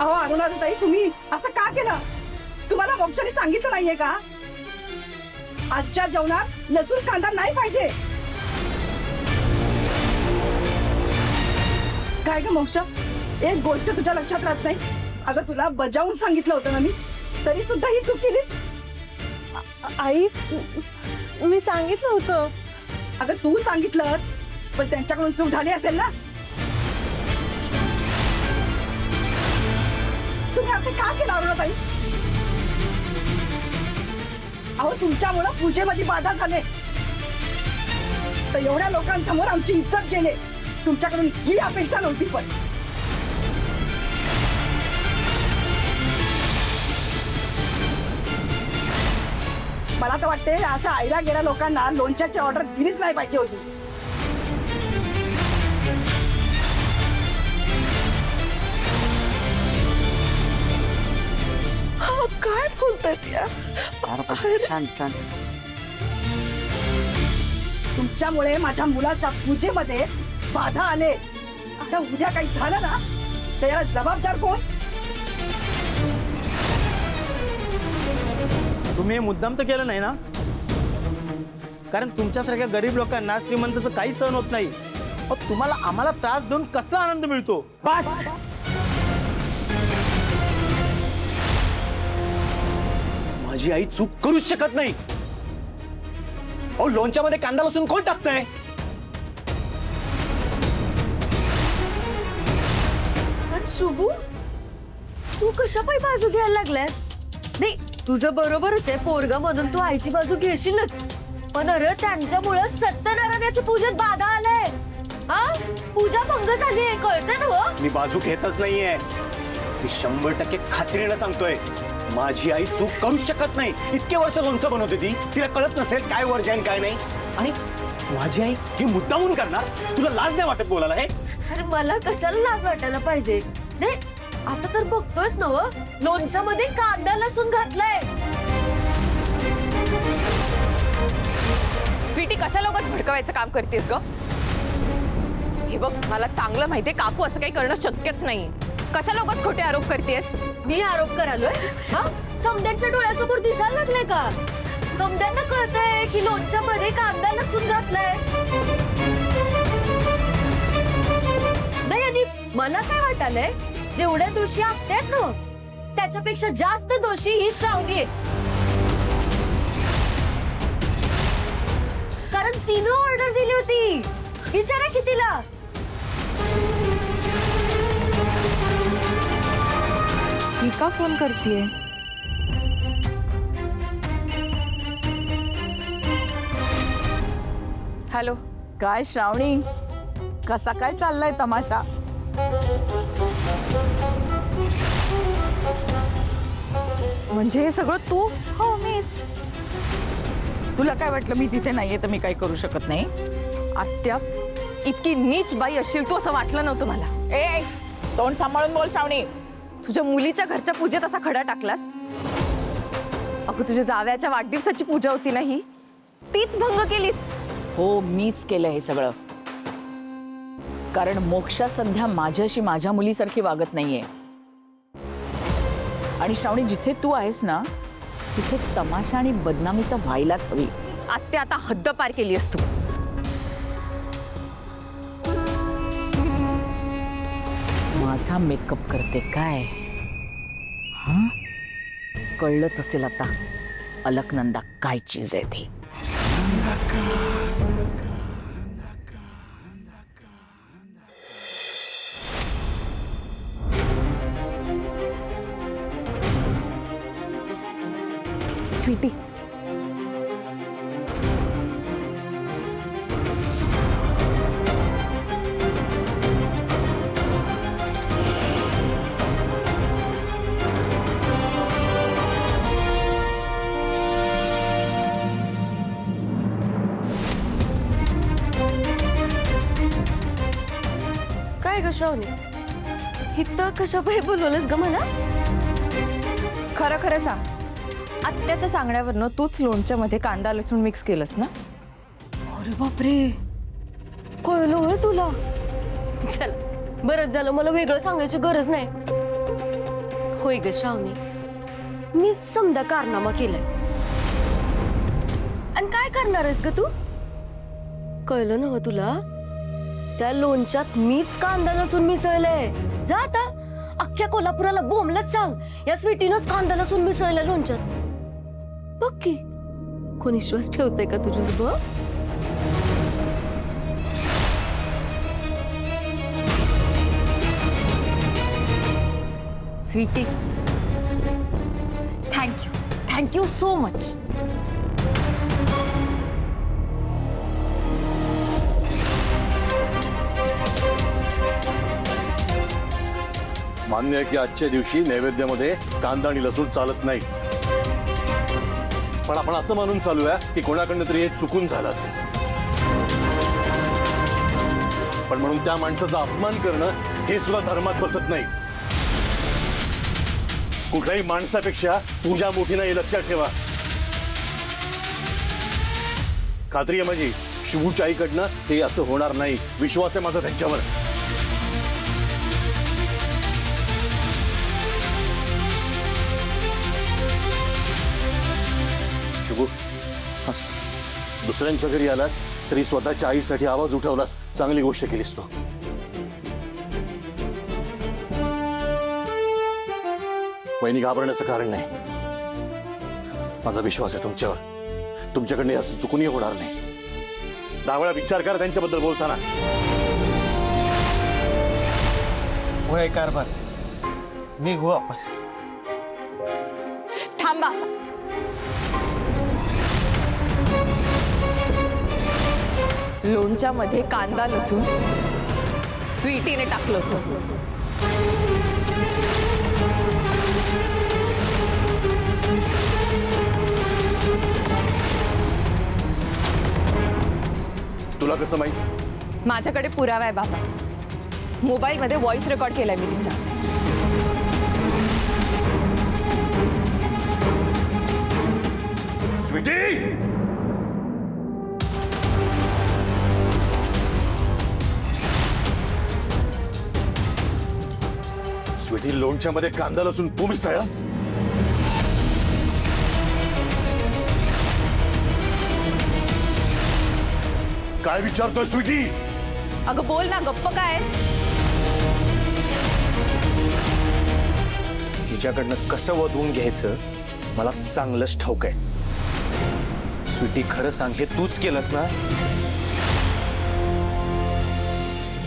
अहो अनुराधाताई, तुम्ही असं का केलं? तुम्हाला मोक्षाने सांगितलं नाहीये का आजच्या जेवणात लसूण कांदा नाही पाहिजे? काय ग मोक्ष, एक गोष्ट तुझ्या लक्षात राहत नाही? अगं तुला बजावून सांगितलं होतं ना मी, तरी सुद्धा ही चूक केलीस. आई, मी सांगितलं होतं. अगं तू सांगितलंस, पण त्यांच्याकडून चूक झाली असेल ना. तुम्ही असं का केलं अरुणाताई? अहो तुमच्यामुळं पूजेमध्ये बाधा झाले, तर एवढ्या लोकांसमोर आमची इज्जत गेले. तुमच्याकडून ही अपेक्षा नव्हती. पण मला तर वाटते असं आईला गेल्या लोकांना लोणच्याची ऑर्डर दिलीच नाही पाहिजे होती. काय बोलतात या? छान छान. तुमच्यामुळे माझ्या मुलाच्या पूजेमध्ये बाधा आले. आता उद्या काही झालं ना, तर याला जबाबदार कोण? तुम्ही हे मुद्दाम तर केलं नाही ना? कारण तुमच्यासारख्या गरीब लोकांना श्रीमंताचं काही सहन होत नाही. तुम्हाला आम्हाला त्रास देऊन कसला आनंद मिळतो? बस. माझी आई चूक करूच शकत नाही. अहो लोणच्यामध्ये कांदा लसूण कोण टाकतंय? अरे शुभू, तू कशा पायी बाजू घ्यायला लागलास? नाही, तुझं बरोबरच आहे, पोरगा म्हणून तू आईची बाजू घेशीलच. पण अरे त्यांच्यामुळे सत्यनारायणाची पूजेत बाधा आलाय. हा, पूजा भंग झाली आहे, कळतंय ना? हो, मी बाजू घेतच नाहीये. मी 100% खात्रीने सांगतोय, माझी आई चूक करूच शकत नाही. इतके वर्ष लोणचं बनवते ती, तिला कळत नसेल काय वर जाईन काय नाही. आणि माझी आई ही मुद्दामून करणार? तुला लाज नाही वाटत बोलायला? हे अरे मला कशाला लाज वाटायला पाहिजे? नाही, आता तर बघतोयस ना, लोणच्यामध्ये कांदा लसूण घातलाय. स्वीटी, कशाला उगाच भडकवायचं काम करतेस ग? हे बघ, मला चांगलं माहितीये काकू असं काही करणं शक्यच नाही. कशाला उगाच खोटे आरोप करतेस? मी आरोप करालोय? हा, समद्यांच्या डोळ्यासमोर दिसायला लागलाय का? समद्यांना कळतंय की लोणच्यामध्ये कांदा लसूण घातलाय. नाही, आणि मला काय वाटालंय, जेवढ्या दोषी आहेत ना, त्याच्यापेक्षा जास्त दोषी ही श्रावणी आहे. कारण तिनं ऑर्डर दिली होती. विचारा की तिला. ही का फोन करतेय? हॅलो. काय श्रावणी, कसा काय चाललाय तमाशा? म्हणजे हे सगळं तू? हो मीच. तुला काय वाटलं मी तिथे नाहीये तर मी काही करू शकत नाही? आत्या, इतकी नीच बाई असशील तू असं वाटलं नव्हतं मला. ए, तोंड सांभाळून बोल श्रावणी. तुझ्या मुलीच्या घरच्या पूजेत असा खडा टाकलास? अगं तुझ्या जावयाच्या वाढदिवसाची पूजा होती ना ही, तीच भंग केलीस. हो मीच केलं हे सगळं. कारण मोक्षा सध्या माझ्याशी माझ्या मुलीसारखी वागत नाहीये. आणि श्रावणी, जिथे तू आहेस ना, तिथे तमाशा आणि बदनामी तर व्हायलाच हवी. आत्या, आता हद्द पार केलीस तू. माझा मेकअप करते काय? हा, कळलंच असेल आता अलकनंदा काय चीज आहे ती. स्वीटी, काय ग श्रावणी, हिथं कशा पायी बोलवलंस ग मला? खरं खरं सांग, आत्याच्या सांगण्यावरनं तूच लोणच्यामध्ये कांदा लसूण मिक्स केलंस ना? अरे बापरे, कळलं होय तुला? चल, बरंच झालं, मला वेगळं सांगायची गरज नाही. होय ग श्रावणी, मीच समजा कारनामा केलाय. आणि काय करणार आहेस ग तू? कळलं ना तुला? त्या लोणच्यात मीच कांदा लसूण मिसळलंय. जा आता अख्ख्या कोल्हापुराला बोंबलत सांग, या स्वीटीनंच कांदा लसूण मिसळलंय लोणच्यात. बघ की कोण विश्वास ठेवतंय का तुझ्यावर? बघ. Sweetie, thank you so much. मान्य आहे की आजच्या दिवशी नैवेद्यामध्ये कांदा आणि लसूण चालत नाही, पण आपण असं मानून चालूया की कोणाकडनं तरी हे चुकून झालं असेल. पण म्हणून त्या माणसाचा अपमान करणं हे सुद्धा धर्मात बसत नाही. कुठल्याही माणसापेक्षा पूजा मोठी नाही, हे लक्षात ठेवा. खात्री आहे माझी, शुभूच्या आईकडनं हे असं होणार नाही. विश्वास आहे माझा त्यांच्यावर. शुभू, दुसऱ्यांच्या घरी आलास तरी स्वतःच्या आईसाठी आवाज उठवलास, चांगली गोष्ट केलीस तू. वहिनी घाबरण्याचं कारण नाही. माझा विश्वास आहे तुमच्यावर. तुमच्याकडनं असं चुकूनही होणार नाही. 10 वेळा विचार करा त्यांच्याबद्दल बोलताना. होय कारभार, निघू आपण. थांबा. लोणच्यामध्ये कांदा लसूण स्वीटीने टाकलं होतं. तुला कसं माहित? माझ्याकडे पुरावा आहे बाबा. मोबाईलमध्ये व्हॉइस रेकॉर्ड केलाय मी तिचा. स्वीटी, स्वीटी, लोणच्यामध्ये कांदा लसूण तू मिसळलास? काय विचारतोय स्वीटी? अगं बोल ना, गप्प काय? हिच्याकडनं कसं वधवून घ्यायचं मला चांगलंच ठाऊक आहे. स्वीटी, खरं सांग, हे तूच केलंस ना?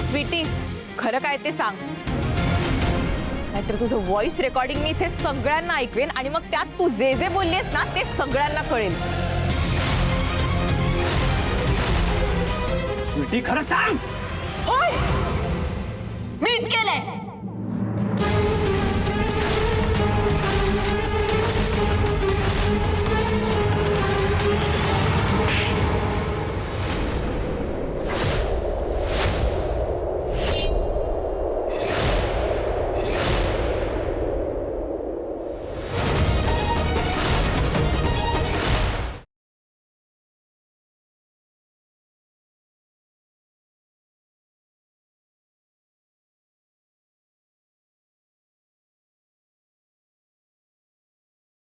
स्वीटी, खरं काय ते सांग, नाहीतर तुझं व्हॉइस रेकॉर्डिंग मी इथे सगळ्यांना ऐकवेन आणि मग त्यात तू जे जे बोललीस ना ते सगळ्यांना कळेल. स्वीटी, खरं सांग. होय.